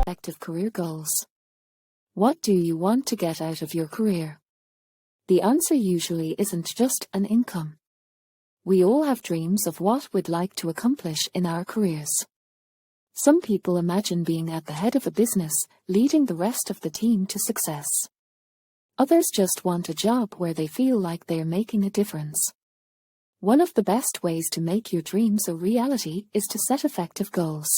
effective career goals. What do you want to get out of your career? The answer usually isn't just an income. We all have dreams of what we'd like to accomplish in our careers. Some people imagine being at the head of a business, leading the rest of the team to success. Others just want a job where they feel like they're making a difference. One of the best ways to make your dreams a reality is to set effective goals.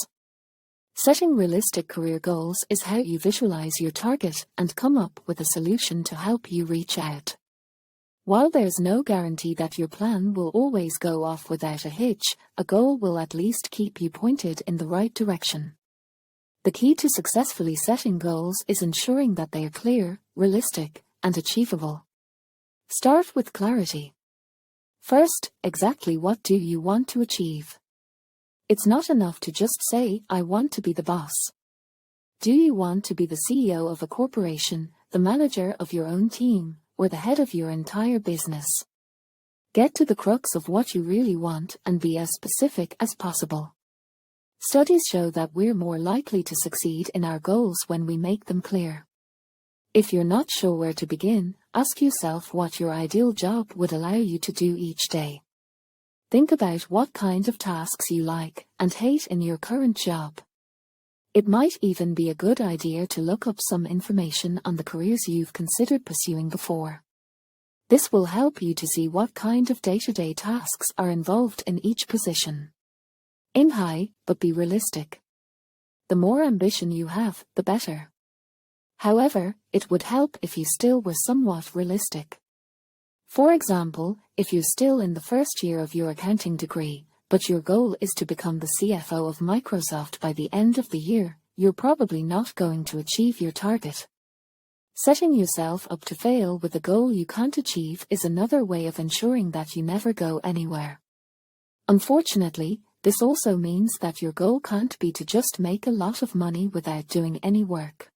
Setting realistic career goals is how you visualize your target and come up with a solution to help you reach out. While there's no guarantee that your plan will always go off without a hitch, a goal will at least keep you pointed in the right direction. The key to successfully setting goals is ensuring that they are clear, realistic, and achievable. Start with clarity. First, exactly what do you want to achieve? It's not enough to just say, I want to be the boss. Do you want to be the CEO of a corporation, the manager of your own team, or the head of your entire business? Get to the crux of what you really want and be as specific as possible. Studies show that we're more likely to succeed in our goals when we make them clear. If you're not sure where to begin, ask yourself what your ideal job would allow you to do each day. Think about what kind of tasks you like and hate in your current job. It might even be a good idea to look up some information on the careers you've considered pursuing before. This will help you to see what kind of day-to-day tasks are involved in each position. Aim high, but be realistic. The more ambition you have, the better. However, it would help if you still were somewhat realistic. For example, if you're still in the first year of your accounting degree, but your goal is to become the CFO of Microsoft by the end of the year, you're probably not going to achieve your target. Setting yourself up to fail with a goal you can't achieve is another way of ensuring that you never go anywhere. Unfortunately, this also means that your goal can't be to just make a lot of money without doing any work.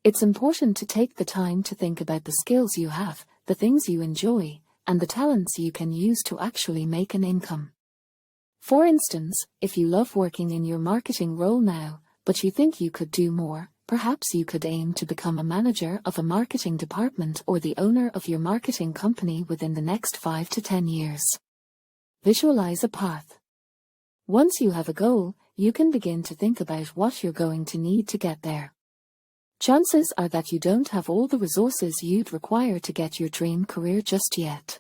It's important to take the time to think about the skills you have, the things you enjoy, and the talents you can use to actually make an income. For instance, if you love working in your marketing role now, but you think you could do more, perhaps you could aim to become a manager of a marketing department or the owner of your marketing company within the next 5 to 10 years. Visualize a path. Once you have a goal, you can begin to think about what you're going to need to get there. Chances are that you don't have all the resources you'd require to get your dream career just yet.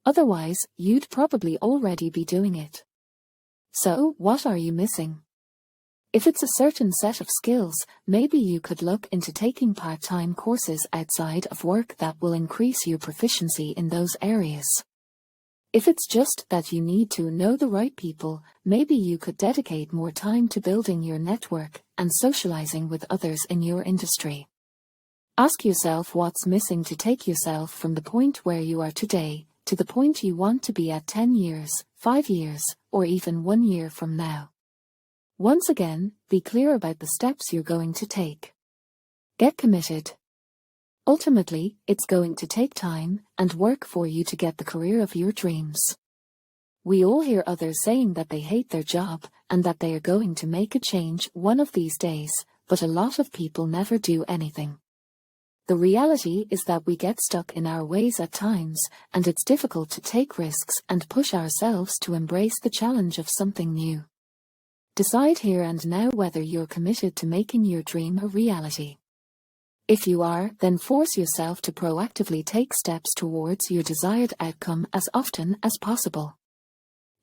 Otherwise, you'd probably already be doing it. So, what are you missing? If it's a certain set of skills, maybe you could look into taking part-time courses outside of work that will increase your proficiency in those areas. If it's just that you need to know the right people, maybe you could dedicate more time to building your network and socializing with others in your industry. Ask yourself what's missing to take yourself from the point where you are today to the point you want to be at 10 years, 5 years, or even 1 year from now. Once again, be clear about the steps you're going to take. Get committed. Ultimately, it's going to take time and work for you to get the career of your dreams. We all hear others saying that they hate their job and that they are going to make a change one of these days, but a lot of people never do anything. The reality is that we get stuck in our ways at times, and it's difficult to take risks and push ourselves to embrace the challenge of something new. Decide here and now whether you're committed to making your dream a reality. If you are, then force yourself to proactively take steps towards your desired outcome as often as possible.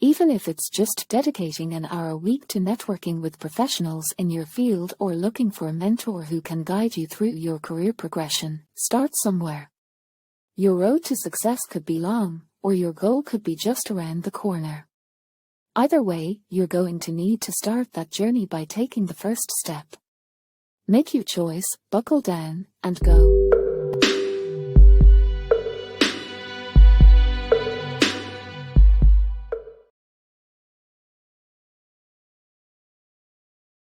Even if it's just dedicating an hour a week to networking with professionals in your field or looking for a mentor who can guide you through your career progression, start somewhere. Your road to success could be long, or your goal could be just around the corner. Either way, you're going to need to start that journey by taking the first step. Make your choice, buckle down, and go.